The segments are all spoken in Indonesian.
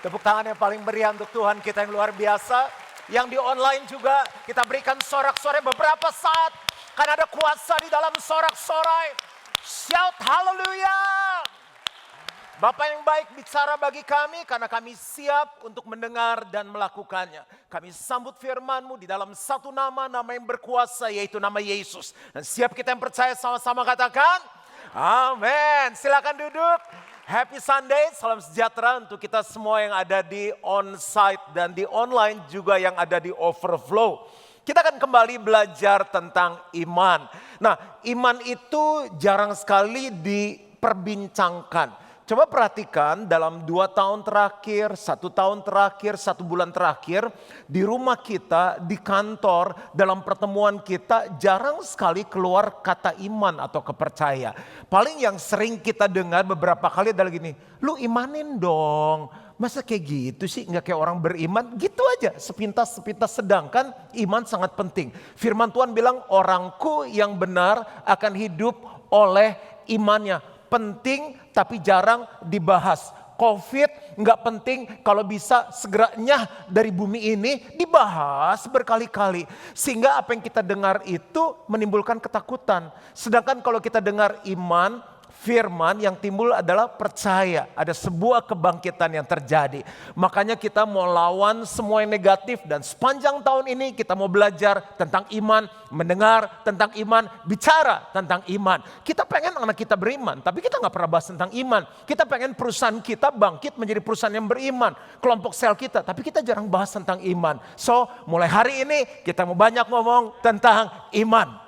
Tepuk tangan yang paling meriah untuk Tuhan kita yang luar biasa. Yang di online juga kita berikan sorak-sorai beberapa saat. Karena ada kuasa di dalam sorak-sorai. Shout hallelujah. Bapak yang baik bicara bagi kami karena kami siap untuk mendengar dan melakukannya. Kami sambut firman-Mu di dalam satu nama yang berkuasa yaitu nama Yesus. Dan siap kita yang percaya sama-sama katakan amin. Silakan duduk. Happy Sunday, salam sejahtera untuk kita semua yang ada di on-site dan di online juga yang ada di overflow. Kita akan kembali belajar tentang iman. Nah, iman itu jarang sekali diperbincangkan. Coba perhatikan dalam 2 tahun terakhir, 1 tahun terakhir, 1 bulan terakhir. Di rumah kita, di kantor, dalam pertemuan kita jarang sekali keluar kata iman atau kepercaya. Paling yang sering kita dengar beberapa kali adalah gini, lu imanin dong. Masa kayak gitu sih, nggak kayak orang beriman? Gitu aja, sepintas-sepintas. Sedangkan iman sangat penting. Firman Tuhan bilang orangku yang benar akan hidup oleh imannya. Penting tapi jarang dibahas. Covid nggak penting kalau bisa segera nyah dari bumi ini, dibahas berkali-kali. Sehingga apa yang kita dengar itu menimbulkan ketakutan. Sedangkan kalau kita dengar iman, firman yang timbul adalah percaya. Ada sebuah kebangkitan yang terjadi. Makanya kita mau lawan semua yang negatif. Dan sepanjang tahun ini kita mau belajar tentang iman. Mendengar tentang iman. Bicara tentang iman. Kita pengen anak kita beriman. Tapi kita gak pernah bahas tentang iman. Kita pengen perusahaan kita bangkit menjadi perusahaan yang beriman. Kelompok sel kita. Tapi kita jarang bahas tentang iman. So mulai hari ini kita mau banyak ngomong tentang iman.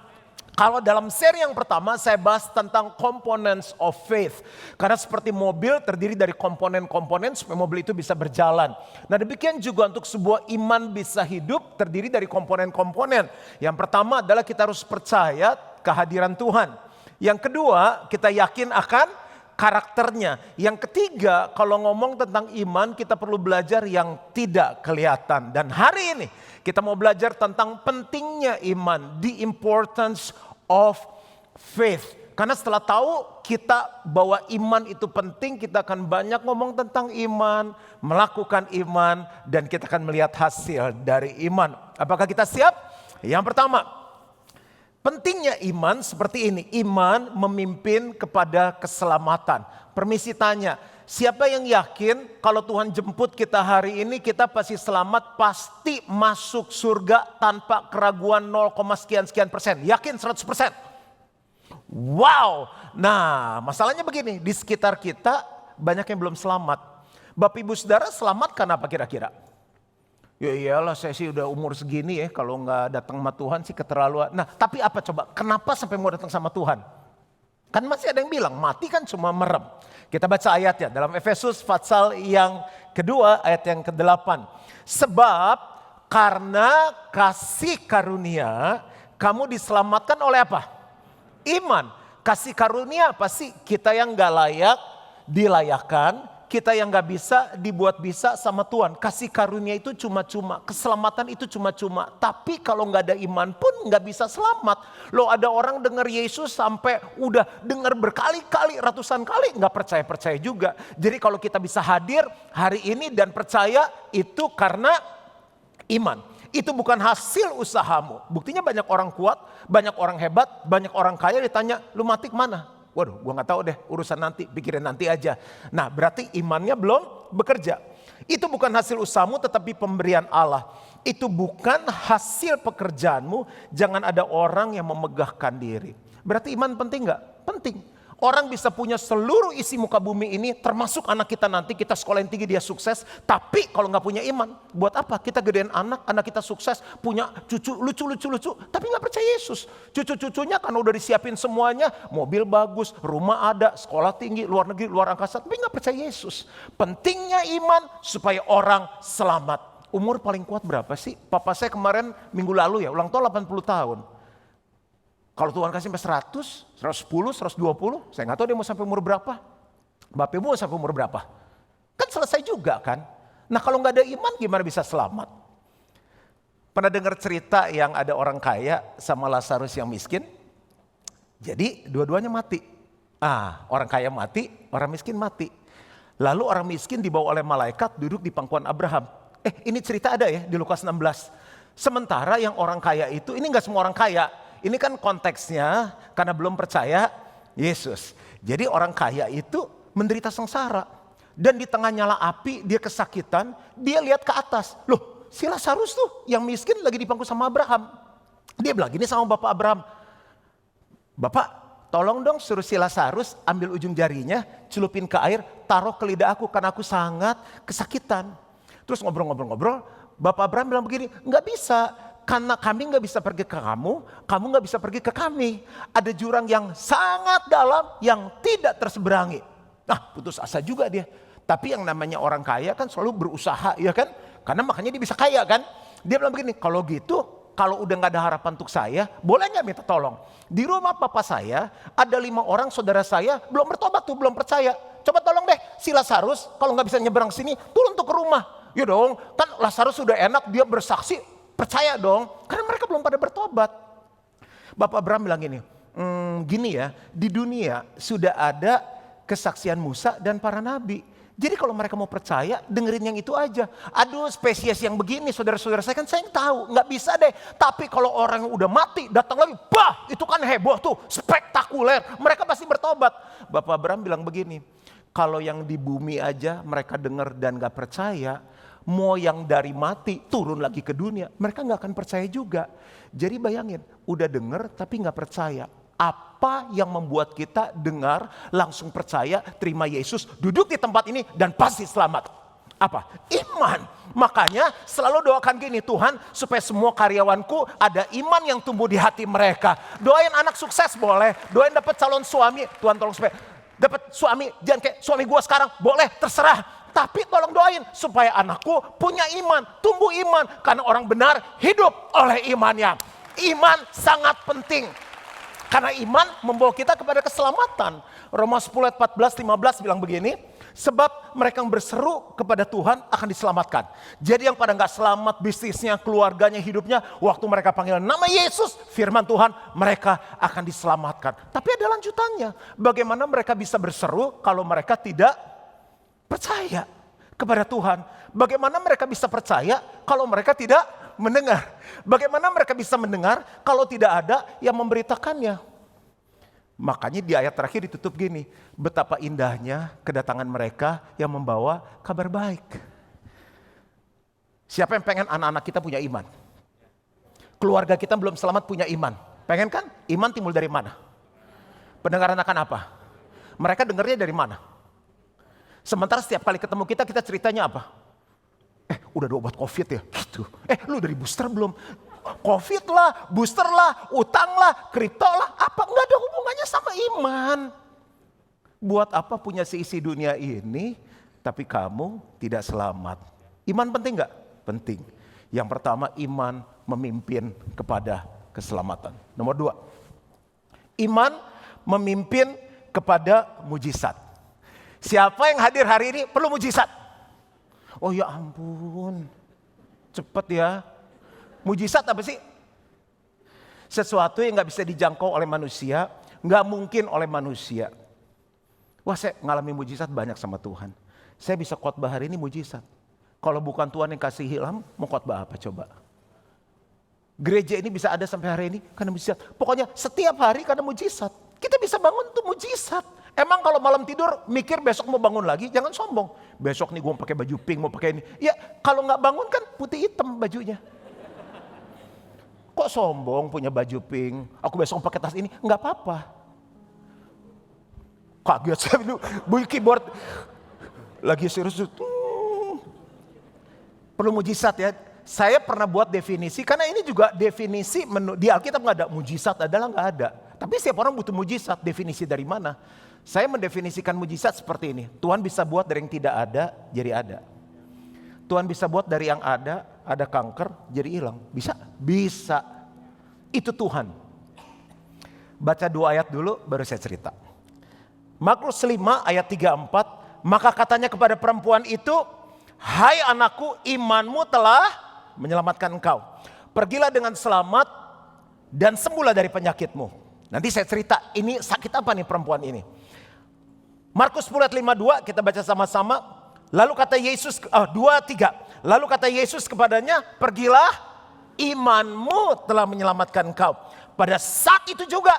Kalau dalam seri yang pertama saya bahas tentang components of faith. Karena seperti mobil terdiri dari komponen-komponen supaya mobil itu bisa berjalan. Nah demikian juga untuk sebuah iman bisa hidup terdiri dari komponen-komponen. Yang pertama adalah kita harus percaya kehadiran Tuhan. Yang kedua kita yakin akan karakternya. Yang ketiga kalau ngomong tentang iman kita perlu belajar yang tidak kelihatan. Dan hari ini kita mau belajar tentang pentingnya iman. The importance of faith. Karena setelah tahu kita bahwa iman itu penting, kita akan banyak ngomong tentang iman, melakukan iman, dan kita akan melihat hasil dari iman. Apakah kita siap? Yang pertama, pentingnya iman seperti ini. Iman memimpin kepada keselamatan. Permisi tanya, siapa yang yakin kalau Tuhan jemput kita hari ini kita pasti selamat, pasti masuk surga tanpa keraguan 0, sekian persen? Yakin 100%? Wow. Nah masalahnya begini, di sekitar kita banyak yang belum selamat. Bapak ibu saudara selamat karena apa kira-kira? Ya iyalah saya sih udah umur segini ya, kalau nggak datang sama Tuhan sih keterlaluan. Nah tapi apa coba, kenapa sampai mau datang sama Tuhan? Kan masih ada yang bilang mati kan cuma merem. Kita baca ayatnya dalam Efesus pasal yang kedua ayat yang ke-8. Sebab karena kasih karunia kamu diselamatkan oleh apa? Iman. Kasih karunia apa sih? Kita yang gak layak dilayakkan. Kita yang gak bisa dibuat bisa sama Tuhan. Kasih karunia itu cuma-cuma. Keselamatan itu cuma-cuma. Tapi kalau gak ada iman pun gak bisa selamat. Loh ada orang dengar Yesus sampai udah dengar berkali-kali, ratusan kali. Gak percaya-percaya juga. Jadi kalau kita bisa hadir hari ini dan percaya itu karena iman. Itu bukan hasil usahamu. Buktinya banyak orang kuat, banyak orang hebat, banyak orang kaya ditanya, lu mati kemana? Waduh, gue gak tahu deh, urusan nanti, pikirin nanti aja. Nah berarti imannya belum bekerja. Itu bukan hasil usahamu tetapi pemberian Allah. Itu bukan hasil pekerjaanmu, jangan ada orang yang memegahkan diri. Berarti iman penting gak? Penting. Orang bisa punya seluruh isi muka bumi ini, termasuk anak kita nanti, kita sekolah yang tinggi dia sukses. Tapi kalau gak punya iman, buat apa? Kita gedein anak kita sukses, punya cucu lucu-lucu, tapi gak percaya Yesus. Cucu-cucunya karena udah disiapin semuanya, mobil bagus, rumah ada, sekolah tinggi, luar negeri, luar angkasa, tapi gak percaya Yesus. Pentingnya iman supaya orang selamat. Umur paling kuat berapa sih? Papa saya kemarin minggu lalu ya, ulang tahun 80 tahun. Kalau Tuhan kasih sampai 100, 110, 120, saya nggak tahu dia mau sampai umur berapa. Bapak ibu mau sampai umur berapa? Kan selesai juga kan. Nah kalau nggak ada iman gimana bisa selamat? Pernah dengar cerita yang ada orang kaya sama Lazarus yang miskin? Jadi dua-duanya mati. Orang kaya mati, orang miskin mati. Lalu orang miskin dibawa oleh malaikat duduk di pangkuan Abraham. Ini cerita ada ya di Lukas 16. Sementara yang orang kaya itu, ini gak semua orang kaya. Ini kan konteksnya karena belum percaya Yesus. Jadi orang kaya itu menderita sengsara. Dan di tengah nyala api dia kesakitan, dia lihat ke atas. Loh, si Lazarus tuh yang miskin lagi dipangku sama Abraham. Dia bilang gini sama Bapak Abraham. Bapak, tolong dong suruh si Lazarus ambil ujung jarinya, celupin ke air, taruh ke lidah aku karena aku sangat kesakitan. Terus ngobrol-ngobrol, Bapak Abraham bilang begini, nggak bisa. Karena kami nggak bisa pergi ke kamu nggak bisa pergi ke kami. Ada jurang yang sangat dalam yang tidak terseberangi. Nah, putus asa juga dia. Tapi yang namanya orang kaya kan selalu berusaha, ya kan? Karena makanya dia bisa kaya kan? Dia bilang begini, kalau gitu, kalau udah nggak ada harapan untuk saya, boleh nggak minta tolong? Di rumah papa saya ada 5 orang saudara saya belum bertobat tuh, belum percaya. Coba tolong deh, si Lazarus kalau nggak bisa nyebrang sini, turun tuh ke rumah. Ya dong, kan Lazarus sudah enak, dia bersaksi, percaya dong. Karena mereka belum pada bertobat. Bapak Abraham bilang gini ya, di dunia sudah ada kesaksian Musa dan para nabi. Jadi kalau mereka mau percaya, dengerin yang itu aja. Aduh, spesies yang begini, saudara-saudara saya kan saya tahu, nggak bisa deh. Tapi kalau orang yang udah mati datang lagi, bah, itu kan heboh tuh, spektakuler. Mereka pasti bertobat. Bapak Abraham bilang begini, kalau yang di bumi aja mereka dengar dan nggak percaya, mau yang dari mati turun lagi ke dunia, mereka nggak akan percaya juga. Jadi bayangin, udah denger tapi nggak percaya. Apa yang membuat kita dengar, langsung percaya, terima Yesus, duduk di tempat ini dan pasti selamat? Apa? Iman. Makanya selalu doakan gini, Tuhan supaya semua karyawanku ada iman yang tumbuh di hati mereka. Doain anak sukses boleh, doain dapat calon suami, Tuhan tolong supaya dapat suami, jangan kayak suami gua sekarang, boleh terserah. Tapi tolong doain supaya anakku punya iman, tumbuh iman. Karena orang benar hidup oleh imannya. Iman sangat penting. Karena iman membawa kita kepada keselamatan. Roma 10 ayat 14-15 bilang begini. Sebab mereka yang berseru kepada Tuhan akan diselamatkan. Jadi yang pada gak selamat bisnisnya, keluarganya, hidupnya. Waktu mereka panggil nama Yesus, firman Tuhan, mereka akan diselamatkan. Tapi ada lanjutannya. Bagaimana mereka bisa berseru kalau mereka tidak percaya kepada Tuhan? Bagaimana mereka bisa percaya kalau mereka tidak mendengar? Bagaimana mereka bisa mendengar kalau tidak ada yang memberitakannya? Makanya di ayat terakhir ditutup gini, betapa indahnya kedatangan mereka yang membawa kabar baik. Siapa yang pengen anak-anak kita punya iman? Keluarga kita belum selamat punya iman. Pengen kan? Iman timbul dari mana? Pendengaran akan apa? Mereka dengarnya dari mana? Sementara setiap kali ketemu kita ceritanya apa? Udah ada obat COVID ya? Gitu. Lu dari booster belum? COVID lah, booster lah, utang lah, kripto lah. Apa? Nggak ada hubungannya sama iman. Buat apa punya seisi dunia ini, tapi kamu tidak selamat? Iman penting nggak? Penting. Yang pertama, iman memimpin kepada keselamatan. Nomor 2, iman memimpin kepada mujizat. Siapa yang hadir hari ini perlu mujizat? Oh ya ampun, cepet ya. Mujizat apa sih? Sesuatu yang gak bisa dijangkau oleh manusia, gak mungkin oleh manusia. Wah, saya ngalami mujizat banyak sama Tuhan. Saya bisa khotbah hari ini mujizat. Kalau bukan Tuhan yang kasih ilham, mau khotbah apa coba? Gereja ini bisa ada sampai hari ini karena mujizat. Pokoknya setiap hari karena mujizat. Kita bisa bangun tuh mujizat. Emang kalau malam tidur mikir besok mau bangun lagi, jangan sombong. Besok nih gue mau pakai baju pink, mau pakai ini. Ya kalau gak bangun kan putih hitam bajunya. Kok sombong punya baju pink, aku besok pakai tas ini, nggak apa-apa. Kaget saya dulu, bunyi keyboard. Lagi serius, perlu mujizat ya. Saya pernah buat definisi, karena ini juga definisi di Alkitab nggak ada. Mujizat adalah nggak ada. Tapi setiap orang butuh mujizat, definisi dari mana? Saya mendefinisikan mujizat seperti ini. Tuhan bisa buat dari yang tidak ada, jadi ada. Tuhan bisa buat dari yang ada kanker jadi hilang. Bisa? Bisa. Itu Tuhan. Baca 2 ayat dulu baru saya cerita. Markus 5 ayat 3-4. Maka katanya kepada perempuan itu, hai anakku, imanmu telah menyelamatkan engkau. Pergilah dengan selamat dan sembuhlah dari penyakitmu. Nanti saya cerita ini sakit apa nih perempuan ini. Markus 10 ayat 52 kita baca sama-sama. Lalu kata Yesus, 2:3. Lalu kata Yesus kepadanya, pergilah, imanmu telah menyelamatkan kau. Pada saat itu juga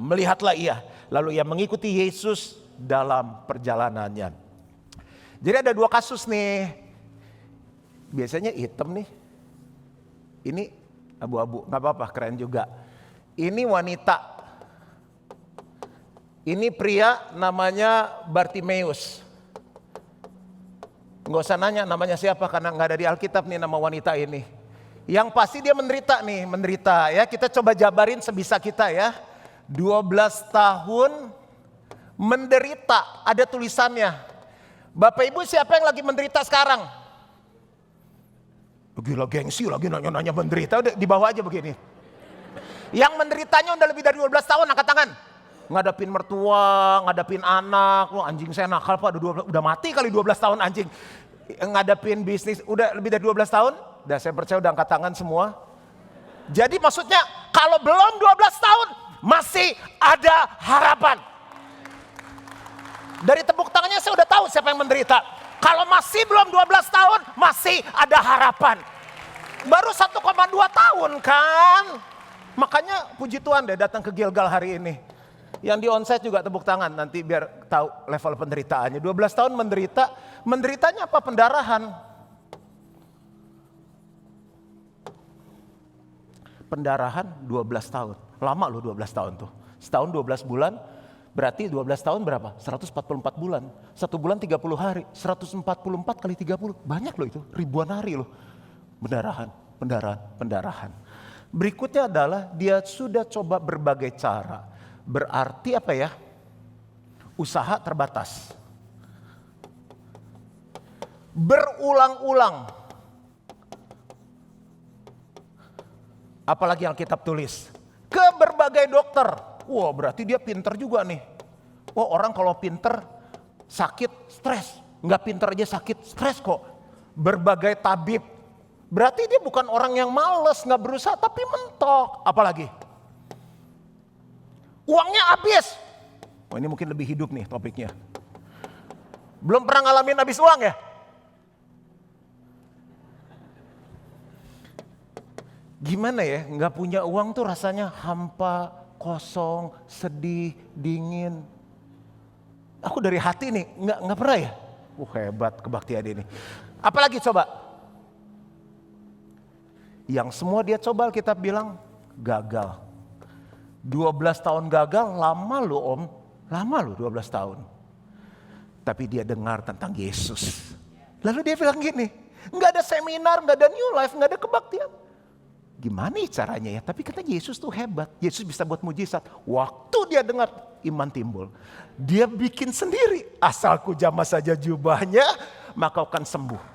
melihatlah ia. Lalu ia mengikuti Yesus dalam perjalanannya. Jadi ada 2 kasus nih. Biasanya hitam nih. Ini abu-abu, gak apa-apa, keren juga. Ini wanita. Ini pria namanya Bartimeus. Nggak usah nanya namanya siapa karena nggak ada di Alkitab nih nama wanita ini. Yang pasti dia menderita ya. Kita coba jabarin sebisa kita ya. 12 tahun menderita, ada tulisannya. Bapak Ibu siapa yang lagi menderita sekarang? Gila gengsi lagi nanya-nanya menderita, udah di bawah aja begini. Yang menderitanya udah lebih dari 12 tahun, angkat tangan. Ngadapin mertua, ngadapin anak, anjing saya nakal Pak, udah mati kali 12 tahun anjing. Ngadapin bisnis, udah lebih dari 12 tahun, udah saya percaya udah angkat tangan semua. Jadi maksudnya kalau belum 12 tahun masih ada harapan. Dari tepuk tangannya saya udah tahu siapa yang menderita. Kalau masih belum 12 tahun masih ada harapan. Baru 1,2 tahun kan. Makanya puji Tuhan deh datang ke Gilgal hari ini. Yang di onsite juga tepuk tangan nanti biar tahu level penderitaannya. 12 tahun menderita, menderitanya apa? Pendarahan. Pendarahan 12 tahun. Lama loh 12 tahun tuh. Setahun 12 bulan, berarti 12 tahun berapa? 144 bulan. 1 bulan 30 hari, 144 kali 30. Banyak loh itu, ribuan hari loh. Pendarahan. Berikutnya adalah dia sudah coba berbagai cara. Berarti apa ya? Usaha terbatas. Berulang-ulang. Apalagi yang Alkitab tulis. Ke berbagai dokter. Wah berarti dia pinter juga nih. Wah orang kalau pinter sakit stres. Nggak pinter aja sakit stres kok. Berbagai tabib. Berarti dia bukan orang yang males nggak berusaha tapi mentok. Apalagi? Uangnya habis. Oh ini mungkin lebih hidup nih topiknya. Belum pernah ngalamin habis uang ya? Gimana ya, nggak punya uang tuh rasanya hampa, kosong, sedih, dingin. Aku dari hati nih, nggak pernah ya? Hebat kebaktian ini. Apalagi coba? Yang semua dia coba kita bilang gagal. 12 tahun gagal lama loh om. Lama loh 12 tahun. Tapi dia dengar tentang Yesus. Lalu dia bilang gini, nggak ada seminar, nggak ada new life, nggak ada kebaktian. Gimana caranya ya? Tapi kata Yesus tuh hebat. Yesus bisa buat mujizat. Waktu dia dengar iman timbul. Dia bikin sendiri. Asalku jamah saja jubahnya maka akan sembuh.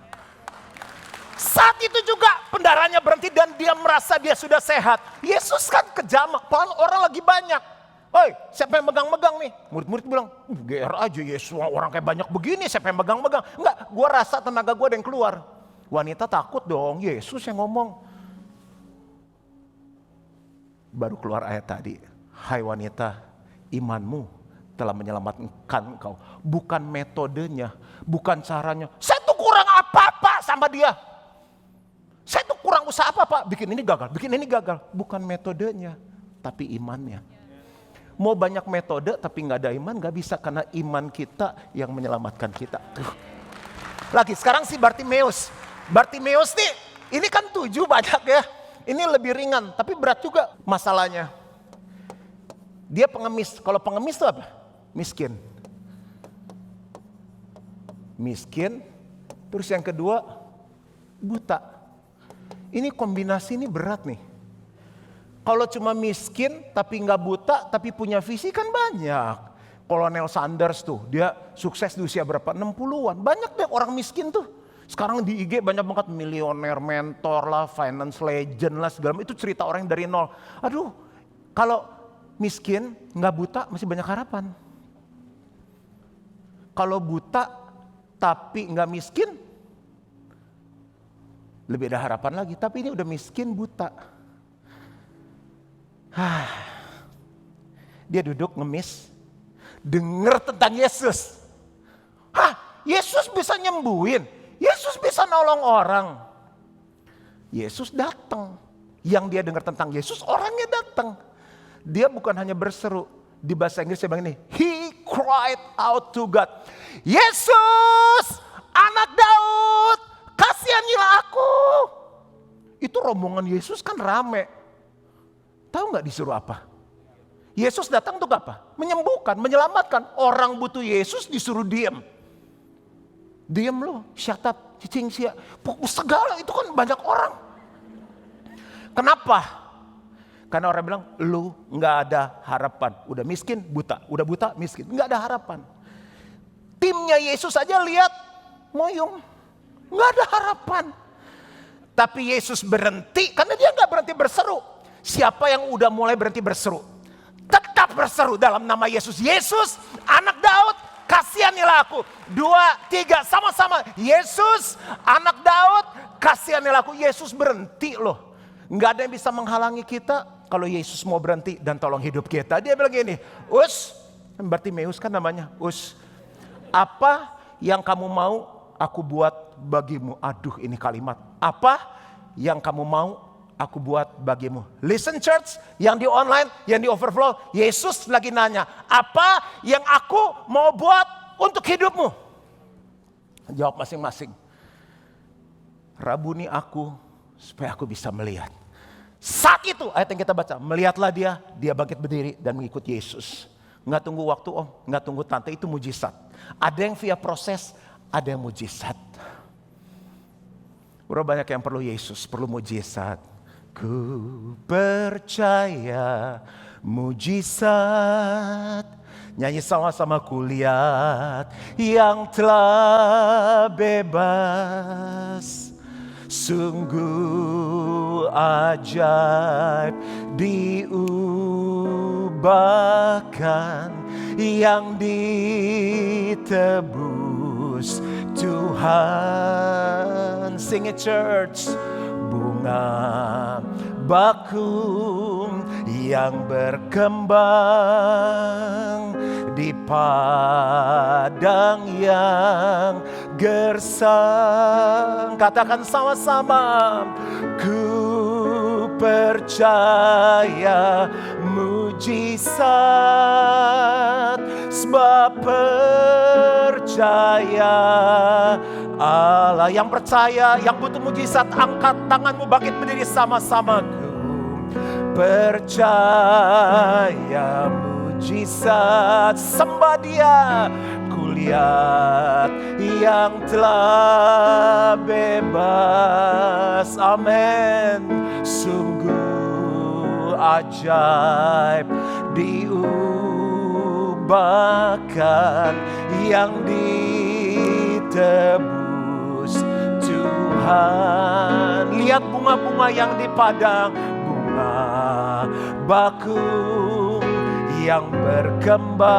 Saat itu juga pendarahannya berhenti dan dia merasa dia sudah sehat. Yesus kan kejam, orang lagi banyak. Oi, siapa yang megang-megang nih? Murid-murid bilang, GR aja Yesus, orang kayak banyak begini, siapa yang megang-megang? Enggak, gue rasa tenaga gue ada yang keluar. Wanita takut dong, Yesus yang ngomong. Baru keluar ayat tadi, hai wanita, imanmu telah menyelamatkan kau. Bukan metodenya, bukan caranya. Saya tuh kurang apa-apa sama dia. Saya tuh kurang usaha apa Pak, bikin ini gagal. Bukan metodenya, tapi imannya. Mau banyak metode tapi gak ada iman gak bisa karena iman kita yang menyelamatkan kita. Lagi sekarang si Bartimeus. Bartimeus nih, ini kan 7 banyak ya. Ini lebih ringan tapi berat juga masalahnya. Dia pengemis, kalau pengemis itu apa? Miskin. Terus yang kedua buta. Ini kombinasi ini berat nih. Kalau cuma miskin tapi nggak buta tapi punya visi kan banyak. Kolonel Sanders tuh dia sukses di usia berapa? 60-an. Banyak deh orang miskin tuh. Sekarang di IG banyak banget milioner, mentor lah, finance legend lah segala macam. Itu cerita orang yang dari nol. Aduh kalau miskin nggak buta masih banyak harapan. Kalau buta tapi nggak miskin lebih ada harapan lagi, tapi ini udah miskin buta. Dia duduk ngemis, denger tentang Yesus. Hah, Yesus bisa nyembuhin, Yesus bisa nolong orang. Yesus datang. Yang dia dengar tentang Yesus, orangnya datang. Dia bukan hanya berseru. Di bahasa Inggris dia bilang ini, He cried out to God. Yesus, anak Daud, kasihanilah aku. Itu rombongan Yesus kan rame. Tahu gak disuruh apa? Yesus datang untuk apa? Menyembuhkan, menyelamatkan. Orang butuh Yesus disuruh diam. Diam loh, shut up, cicing sia. Segala itu kan banyak orang. Kenapa? Karena orang bilang, lu gak ada harapan. Udah miskin, buta. Udah buta, miskin. Gak ada harapan. Timnya Yesus aja lihat, moyong. Gak ada harapan. Tapi Yesus berhenti, karena dia gak berhenti berseru. Siapa yang udah mulai berhenti berseru? Tetap berseru dalam nama Yesus. Yesus, anak Daud, kasihanilah aku. 2, 3, sama-sama. Yesus, anak Daud, kasihanilah aku. Yesus berhenti loh. Gak ada yang bisa menghalangi kita. Kalau Yesus mau berhenti dan tolong hidup kita. Dia bilang gini, Us, Bartimeus kan namanya, Us. Apa yang kamu mau aku buat bagimu. Aduh, ini kalimat. Apa yang kamu mau aku buat bagimu. Listen church, yang di online, yang di overflow. Yesus lagi nanya, apa yang aku mau buat untuk hidupmu? Jawab masing-masing. Rabuni aku supaya aku bisa melihat. Saat itu ayat yang kita baca, melihatlah dia bangkit berdiri dan mengikut Yesus. Nggak tunggu waktu nggak tunggu tante, itu mujizat. Ada yang via proses, ada yang mujizat. Berapa banyak yang perlu Yesus, perlu mujizat. Ku percaya mujizat. Nyanyi sama-sama, ku lihat yang telah bebas. Sungguh ajaib diubahkan yang ditebus Tuhan. Sing it church. Bunga bakung yang berkembang di padang yang gersang. Katakan sama-sama, ku percaya mujizat, sebab percaya Allah. Yang percaya, yang butuh mujizat, angkat tanganmu, bangkit berdiri sama-sama. Ku percaya mujizat, sembah Dia. Ku lihat yang telah bebas. Amin. Sungguh ajaib diubahkan yang ditebus Tuhan. Lihat bunga-bunga yang di padang, bunga bakung yang berkembang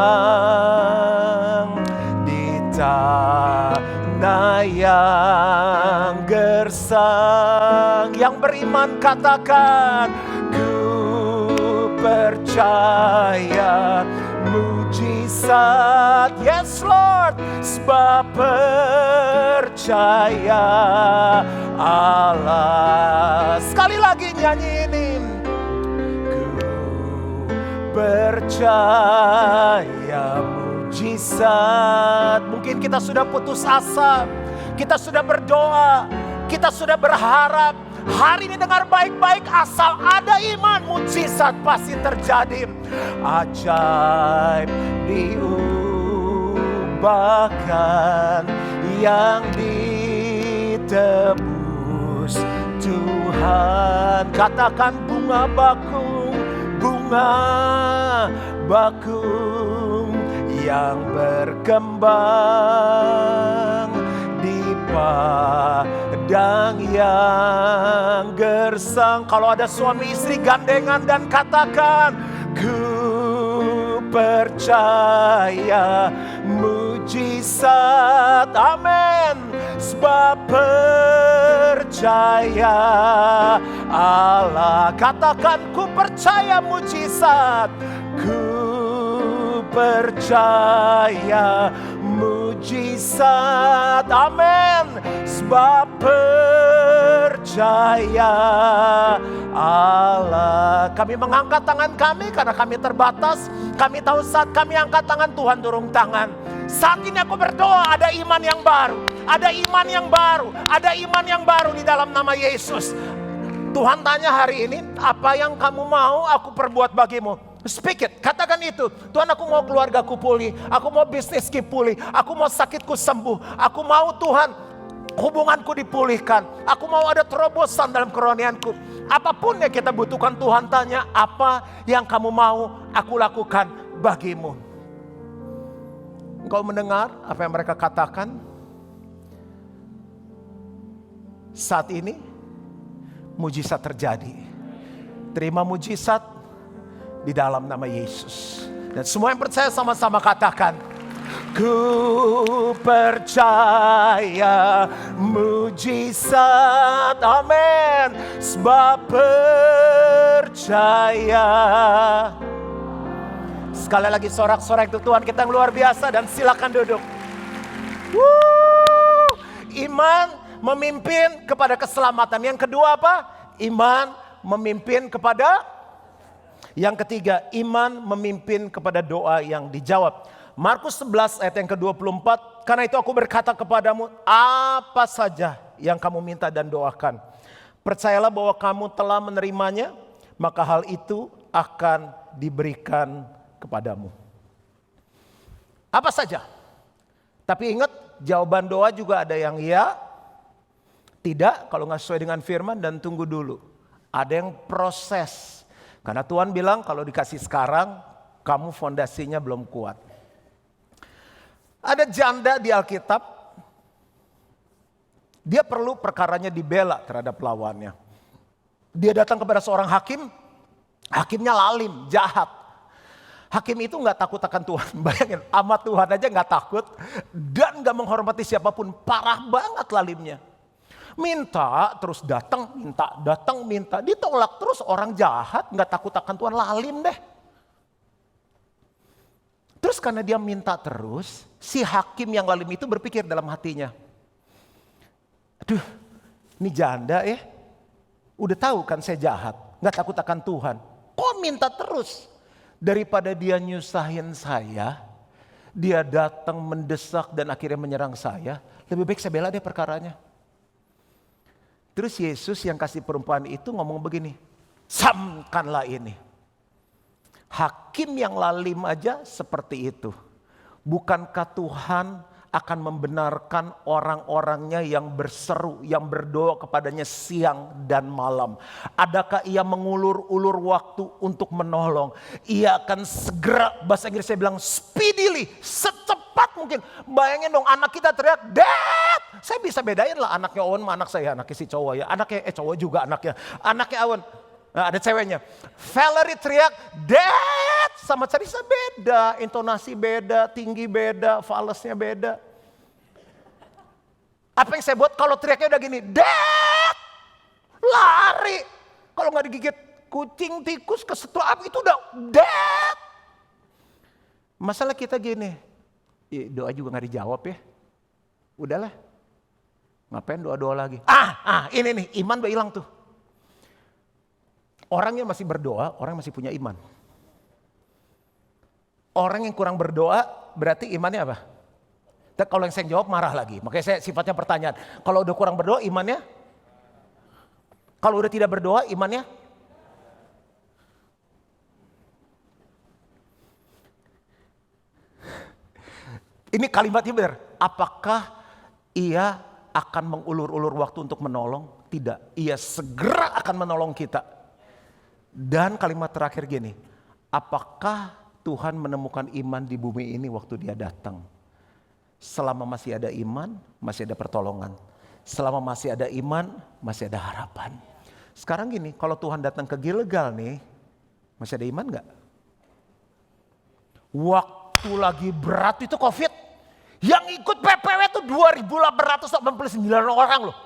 di tanah yang gersang. Yang beriman katakan, ku percaya mujizat. Yes Lord, sebab percaya Allah. Sekali lagi nyanyi ini. Ku percaya mujizat. Mungkin kita sudah putus asa, kita sudah berdoa, kita sudah berharap. Hari ini dengar baik-baik, asal ada iman, mujizat pasti terjadi. Ajaib diubahkan yang ditebus Tuhan. Katakan bunga bakung, bunga bakung yang berkembang di padang yang gersang. Kalau ada suami istri gandengan dan katakan, ku percaya mujizat. Amin. Sebab percaya Allah. Katakan, ku percaya mujizat. Ku percaya mujizat. Amin. Sebab percaya Allah. Kami mengangkat tangan kami karena kami terbatas. Kami tahu saat kami angkat tangan, Tuhan turun tangan. Saat ini aku berdoa, ada iman yang baru, ada iman yang baru, ada iman yang baru di dalam nama Yesus. Tuhan tanya hari ini, apa yang kamu mau aku perbuat bagimu? Speak it, katakan itu. Tuhan, aku mau keluargaku pulih, aku mau bisnisku pulih, aku mau sakitku sembuh, aku mau Tuhan hubunganku dipulihkan, aku mau ada terobosan dalam kerohanianku. Apapun yang kita butuhkan, Tuhan tanya, apa yang kamu mau aku lakukan bagimu? Engkau mendengar apa yang mereka katakan? Saat ini mujizat terjadi. Terima mujizat di dalam nama Yesus. Dan semua yang percaya sama-sama katakan, ku percaya mujizat. Amin. Sebab percaya. Sekali lagi sorak-sorak itu Tuhan kita yang luar biasa, dan silakan duduk. Iman memimpin kepada keselamatan. Yang kedua apa? Iman memimpin kepada. Yang ketiga, iman memimpin kepada doa yang dijawab. Markus 11 ayat yang ke-24. Karena itu aku berkata kepadamu, apa saja yang kamu minta dan doakan, percayalah bahwa kamu telah menerimanya, maka hal itu akan diberikan kepadamu. Apa saja. Tapi ingat, jawaban doa juga ada yang ya, tidak kalau nggak sesuai dengan firman, dan tunggu dulu. Ada yang proses. Karena Tuhan bilang kalau dikasih sekarang, kamu fondasinya belum kuat. Ada janda di Alkitab, dia perlu perkaranya dibela terhadap lawannya. Dia datang kepada seorang hakim, hakimnya lalim, jahat. Hakim itu gak takut akan Tuhan, bayangin sama Tuhan aja gak takut dan gak menghormati siapapun, parah banget lalimnya. Minta terus datang, minta, ditolak terus, orang jahat gak takut akan Tuhan, lalim deh. Terus karena dia minta terus, si hakim yang lalim itu berpikir dalam hatinya, aduh ini janda ya, udah tahu kan saya jahat, gak takut akan Tuhan, kok minta terus? Daripada dia nyusahin saya, dia datang mendesak dan akhirnya menyerang saya, lebih baik saya bela deh perkaranya. Terus Yesus yang kasih perumpamaan itu ngomong begini, samkanlah ini. Hakim yang lalim aja seperti itu. Bukankah Tuhan akan membenarkan orang-orangnya yang berseru, yang berdoa kepadanya siang dan malam? Adakah ia mengulur-ulur waktu untuk menolong? Ia akan segera, bahasa Inggris saya bilang speedily, secepat mungkin. Bayangin dong, anak kita teriak, Dad! Saya bisa bedain lah anaknya Owen sama anak saya, anaknya si cowok ya. Anaknya, cowok juga anaknya. Anaknya Owen, nah, ada ceweknya. Valerie teriak, Dad! Sama Carissa beda, intonasi beda, tinggi beda, falesnya beda. Apa yang saya buat kalau teriaknya udah gini, Dad! Lari. Kalau gak digigit kucing, tikus, kesetul api itu udah Dad! Masalah kita gini, doa juga gak dijawab ya. Udahlah, ngapain doa-doa lagi. Ini nih, iman udah hilang tuh. Orang yang masih berdoa, orang yang masih punya iman. Orang yang kurang berdoa berarti imannya apa? Dan kalau yang saya jawab marah lagi. Makanya saya sifatnya pertanyaan. Kalau udah kurang berdoa imannya? Kalau udah tidak berdoa imannya? Ini kalimatnya benar. Apakah ia akan mengulur-ulur waktu untuk menolong? Tidak. Ia segera akan menolong kita. Dan kalimat terakhir gini, apakah Tuhan menemukan iman di bumi ini waktu dia datang? Selama masih ada iman, masih ada pertolongan. Selama masih ada iman, masih ada harapan. Sekarang gini, kalau Tuhan datang ke Gilgal nih, masih ada iman gak? Waktu lagi berat itu COVID, yang ikut PPW itu 2.889 orang loh.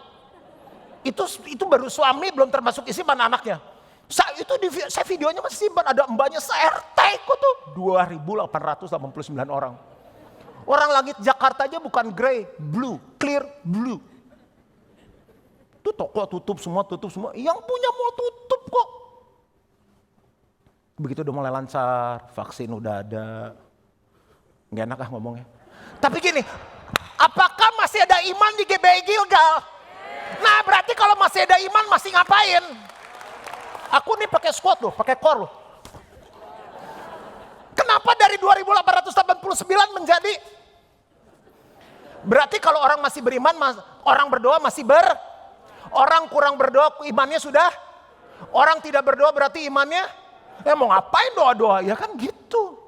Itu baru suami, belum termasuk istri dan anaknya. Saya videonya masih simpan, ada mbaknya se-RT ku tuh 2.889 orang. Orang langit Jakarta aja bukan grey, blue, clear blue. Itu toko tutup semua. Yang punya mau tutup kok. Begitu udah mulai lancar, vaksin udah ada. Nggak enak ngomongnya. Tapi gini, apakah masih ada iman di GBI Gilgal? Nah berarti kalau masih ada iman masih ngapain? Aku nih pakai squat loh, pakai core loh. Kenapa dari 2889 menjadi? Berarti kalau orang masih beriman, orang berdoa masih orang kurang berdoa imannya sudah. Orang tidak berdoa berarti imannya, mau ngapain doa-doa? Ya kan gitu.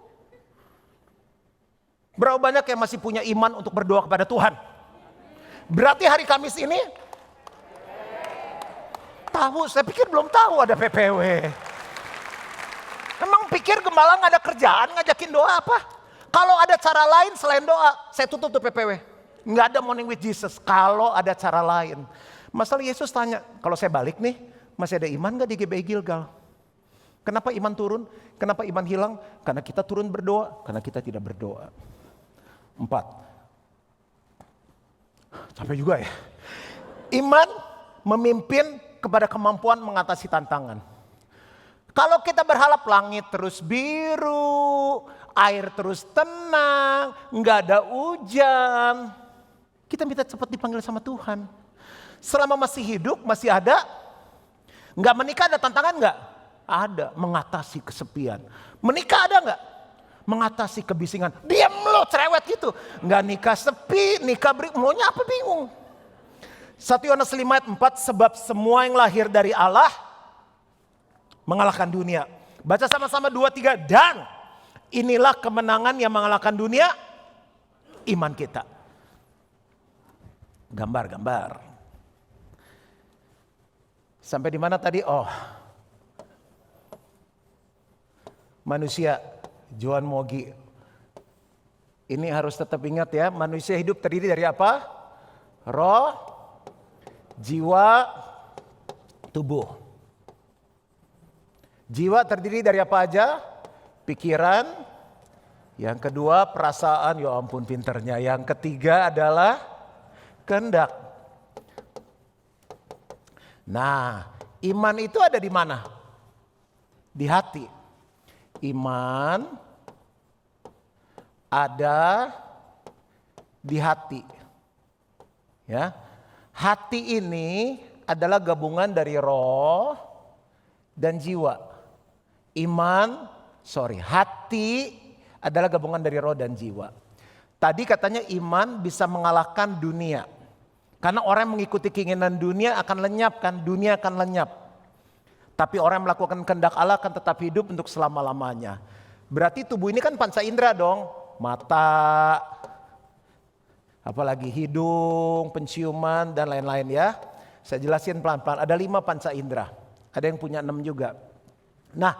Berapa banyak yang masih punya iman untuk berdoa kepada Tuhan? Berarti hari Kamis ini, tahu, saya pikir belum tahu ada PPW. Emang pikir gembala nggak ada kerjaan ngajakin doa apa? Kalau ada cara lain selain doa, saya tutup tuh PPW. Nggak ada morning with Jesus. Kalau ada cara lain. Masalah Yesus tanya, kalau saya balik nih, masih ada iman nggak di GBI Gilgal? Kenapa iman turun? Kenapa iman hilang? Karena kita turun berdoa, karena kita tidak berdoa. 4. Capek juga ya. Iman memimpin kepada kemampuan mengatasi tantangan. Kalau kita berharap langit terus biru, air terus tenang, nggak ada hujan, kita minta cepat dipanggil sama Tuhan. Selama masih hidup, masih ada. Nggak menikah ada tantangan nggak? Ada, mengatasi kesepian. Menikah ada nggak? Mengatasi kebisingan. Diam lo cerewet gitu. Nggak nikah sepi, nikah maunya apa bingung. 1 Yohanes 5 ayat 4, sebab semua yang lahir dari Allah mengalahkan dunia. Baca sama-sama 2, 3. Dan inilah kemenangan yang mengalahkan dunia, iman kita. Gambar. Sampai di mana tadi? Oh, manusia, Joan Mogi. Ini harus tetap ingat ya, manusia hidup terdiri dari apa? Roh, jiwa, tubuh. Jiwa terdiri dari apa aja? Pikiran. Yang kedua perasaan, ya ampun pinternya. Yang ketiga adalah kehendak. Nah, iman itu ada di mana? Di hati. Iman ada di hati. Ya. Hati ini adalah gabungan dari roh dan jiwa. Hati adalah gabungan dari roh dan jiwa. Tadi katanya iman bisa mengalahkan dunia. Karena orang yang mengikuti keinginan dunia akan lenyap kan, dunia akan lenyap. Tapi orang yang melakukan kehendak Allah akan tetap hidup untuk selama-lamanya. Berarti tubuh ini kan panca indera dong. Mata, apalagi hidung, penciuman dan lain-lain ya. Saya jelasin pelan-pelan, ada 5 panca indera. Ada yang punya 6 juga. Nah,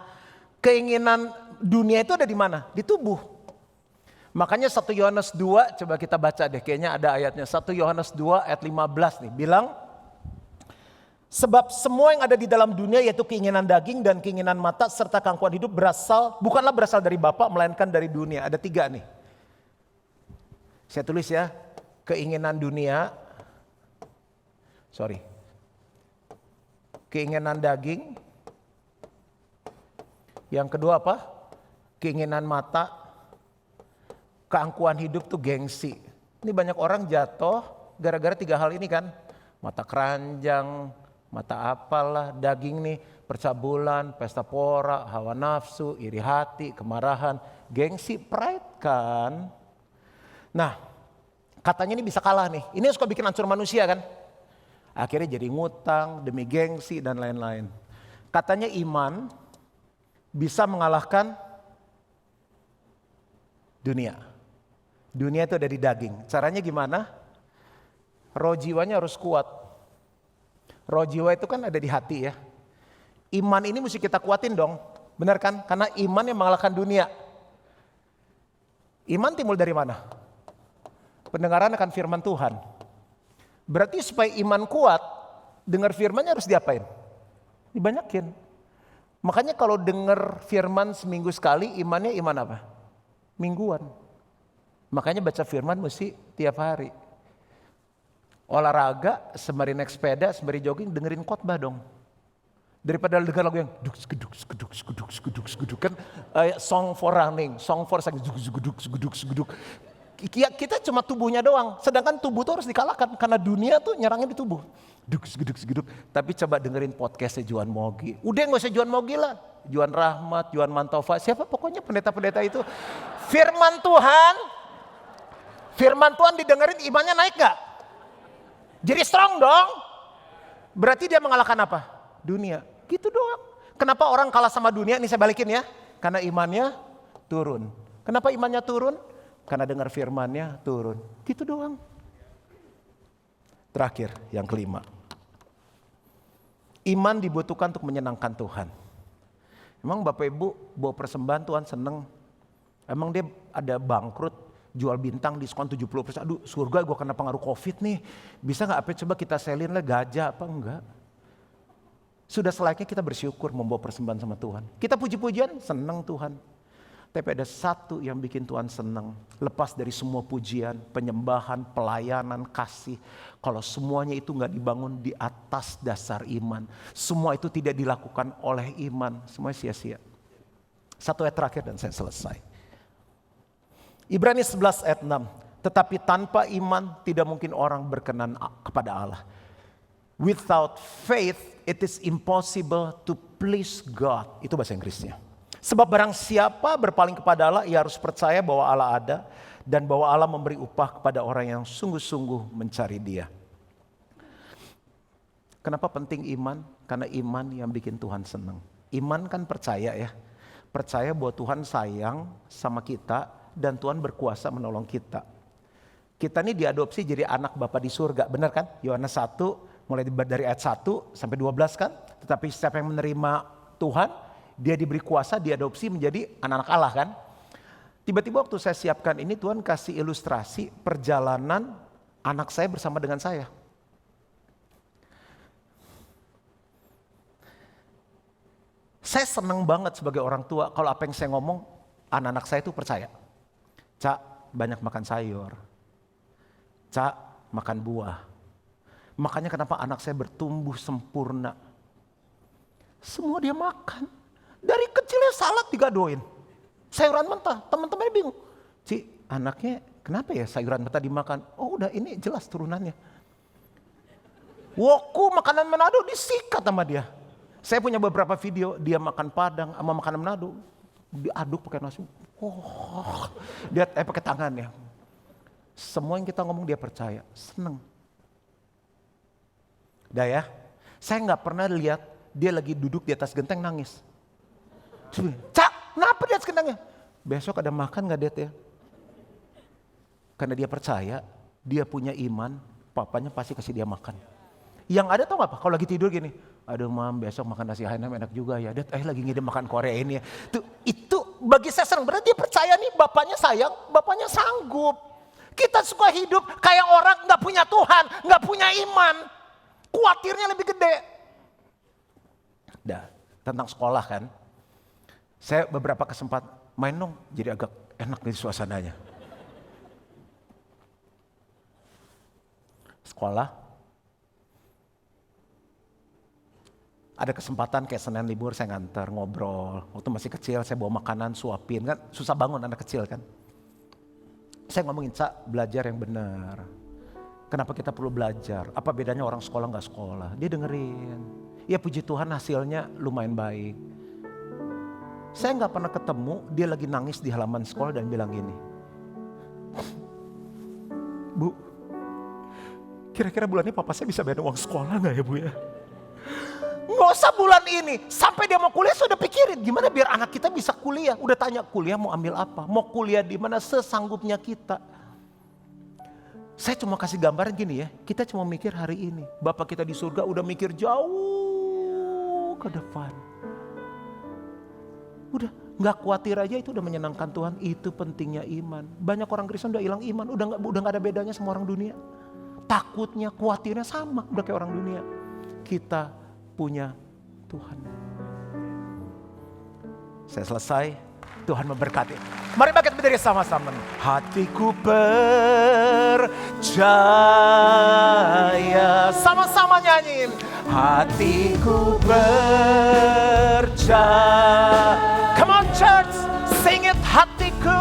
keinginan dunia itu ada di mana? Di tubuh. Makanya 1 Yohanes 2, coba kita baca deh, kayaknya ada ayatnya. 1 Yohanes 2 ayat 15 nih, bilang, sebab semua yang ada di dalam dunia yaitu keinginan daging dan keinginan mata serta keangkuhan hidup bukanlah berasal dari Bapa melainkan dari dunia. Ada 3 nih. Saya tulis ya, keinginan dunia, keinginan daging. Yang kedua apa? Keinginan mata. Keangkuhan hidup tuh gengsi. Ini banyak orang jatuh gara-gara 3 hal ini kan. Mata keranjang, mata apalah, daging nih, percabulan, pesta pora, hawa nafsu, iri hati, kemarahan, gengsi, pride kan. Nah, katanya ini bisa kalah nih. Ini suka bikin hancur manusia kan. Akhirnya jadi ngutang demi gengsi dan lain-lain. Katanya iman bisa mengalahkan dunia. Dunia itu ada di daging. Caranya gimana? Roh jiwanya harus kuat. Roh jiwa itu kan ada di hati ya. Iman ini mesti kita kuatin dong. Benar kan? Karena iman yang mengalahkan dunia. Iman timbul dari mana? Pendengaran akan firman Tuhan. Berarti supaya iman kuat, dengar firmannya harus diapain? Dibanyakin. Makanya kalau dengar firman seminggu sekali, imannya iman apa? Mingguan. Makanya baca firman mesti tiap hari. Olahraga, sembari naik sepeda, sembari jogging, dengerin khotbah dong. Daripada dengar lagu yang duk kan song for running, song for duk. Kita cuma tubuhnya doang, sedangkan tubuh tuh harus dikalahkan karena dunia tuh nyerangnya di tubuh. Duk. Tapi coba dengerin podcastnya Juan Mogi. Udah nggak usah Juan Mogi lah, Juan Rahmat, Juan Mantova, siapa pokoknya pendeta-pendeta itu. Firman Tuhan didengerin, imannya naik gak? Jadi strong dong. Berarti dia mengalahkan apa? Dunia. Gitu doang. Kenapa orang kalah sama dunia? Ini saya balikin ya. Karena imannya turun. Kenapa imannya turun? Karena dengar firmannya turun. Gitu doang. Terakhir, yang kelima. Iman dibutuhkan untuk menyenangkan Tuhan. Emang Bapak Ibu bawa persembahan Tuhan seneng? Emang dia ada bangkrut, jual bintang diskon 70%. Aduh surga gue kena pengaruh COVID nih. Bisa gak apa coba kita selin lah gajah apa enggak? Sudah selayaknya kita bersyukur membawa persembahan sama Tuhan. Kita puji-pujian, senang Tuhan. Tapi ada satu yang bikin Tuhan senang. Lepas dari semua pujian, penyembahan, pelayanan, kasih. Kalau semuanya itu gak dibangun di atas dasar iman. Semua itu tidak dilakukan oleh iman. Semuanya sia-sia. Satu ayat terakhir dan saya selesai. Ibrani 11 ayat 6. Tetapi tanpa iman tidak mungkin orang berkenan kepada Allah. Without faith it is impossible to please God. Itu bahasa Inggrisnya. Sebab barang siapa berpaling kepada Allah, ia harus percaya bahwa Allah ada dan bahwa Allah memberi upah kepada orang yang sungguh-sungguh mencari Dia. Kenapa penting iman? Karena iman yang bikin Tuhan senang. Iman kan percaya ya. Percaya bahwa Tuhan sayang sama kita dan Tuhan berkuasa menolong kita. Kita ini diadopsi jadi anak Bapa di surga, benar kan? Yohanes 1 mulai dari ayat 1 sampai 12 kan. Tetapi setiap yang menerima Tuhan, dia diberi kuasa, diadopsi menjadi anak-anak Allah kan. Tiba-tiba waktu saya siapkan ini Tuhan kasih ilustrasi perjalanan anak saya bersama dengan saya. Saya senang banget sebagai orang tua kalau apa yang saya ngomong anak-anak saya itu percaya. Cak, banyak makan sayur. Cak, makan buah. Makanya kenapa anak saya bertumbuh sempurna. Semua dia makan. Dari kecilnya salad digadoin. Sayuran mentah, teman-temannya bingung. Ci, anaknya kenapa ya sayuran mentah dimakan? Oh udah ini jelas turunannya. Woku makanan Manado disikat sama dia. Saya punya beberapa video dia makan Padang sama makanan Manado. Diaduk pakai nasi. Dia pakai tangannya. Semua yang kita ngomong dia percaya, seneng. Dah ya, saya nggak pernah lihat dia lagi duduk di atas genteng nangis. Cak, kenapa di atas gentengnya? Besok ada makan nggak Det ya? Karena dia percaya, dia punya iman, papanya pasti kasih dia makan. Yang ada tau nggak apa? Kalau lagi tidur gini, aduh mam besok makan nasi Hainam enak juga ya. Det, lagi ngide makan Korea ini ya. Itu bagi saya senang, berarti dia percaya nih bapaknya sayang, bapaknya sanggup. Kita suka hidup kayak orang nggak punya Tuhan, nggak punya iman. Kuatirnya lebih gede. Dah, tentang sekolah kan. Saya beberapa kesempatan main dong, jadi agak enak nih suasananya. Sekolah. Ada kesempatan kayak Senin libur saya nganter ngobrol. Waktu masih kecil saya bawa makanan suapin kan. Susah bangun anak kecil kan. Saya ngomongin, Cak, belajar yang benar. Kenapa kita perlu belajar? Apa bedanya orang sekolah gak sekolah? Dia dengerin. Ya puji Tuhan hasilnya lumayan baik. Saya gak pernah ketemu dia lagi nangis di halaman sekolah dan bilang gini. Bu, kira-kira bulan ini papa saya bisa bayar uang sekolah gak ya Bu ya? Gak usah bulan ini, sampai dia mau kuliah sudah pikirin gimana biar anak kita bisa kuliah. Udah tanya kuliah mau ambil apa, mau kuliah di mana sesanggupnya kita. Saya cuma kasih gambaran gini ya, kita cuma mikir hari ini. Bapak kita di surga udah mikir jauh ke depan. Udah gak khawatir aja itu udah menyenangkan Tuhan, itu pentingnya iman. Banyak orang Kristen udah hilang iman, udah gak ada bedanya sama orang dunia. Takutnya, khawatirnya sama, udah kayak orang dunia. Kita punya Tuhan. Saya selesai. Tuhan memberkati. Mari kita berdiri sama-sama. Hatiku percaya. Sama-sama nyanyiin. Hatiku percaya. Come on church, sing it. Hatiku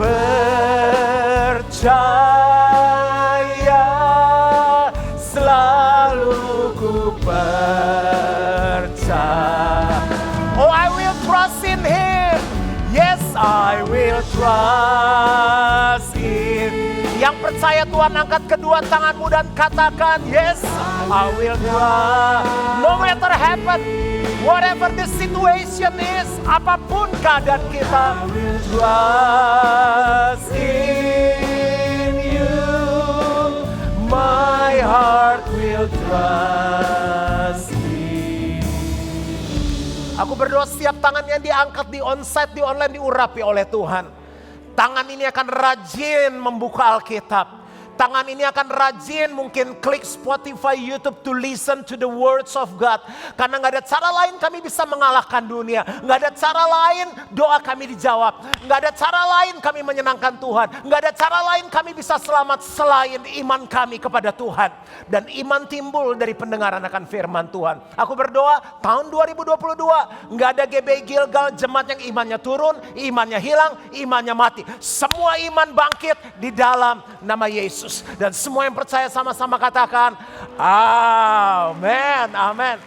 percaya. Selalu ku percaya. Oh, I will trust in Him. Yes, I will trust in. Yang percaya Tuhan, angkat kedua tanganmu dan katakan, yes, I will trust. No matter happen, whatever the situation is, apapun keadaan kita, I will trust in you. My heart will trust. Aku berdoa setiap tangan yang diangkat di onsite, di online diurapi oleh Tuhan. Tangan ini akan rajin membuka Alkitab. Tangan ini akan rajin mungkin klik Spotify, YouTube to listen to the words of God. Karena gak ada cara lain kami bisa mengalahkan dunia. Gak ada cara lain doa kami dijawab. Gak ada cara lain kami menyenangkan Tuhan. Gak ada cara lain kami bisa selamat selain iman kami kepada Tuhan. Dan iman timbul dari pendengaran akan firman Tuhan. Aku berdoa tahun 2022 gak ada GBI Gilgal jemaat yang imannya turun, imannya hilang, imannya mati. Semua iman bangkit di dalam nama Yesus. Dan semua yang percaya sama-sama katakan, amin, amin.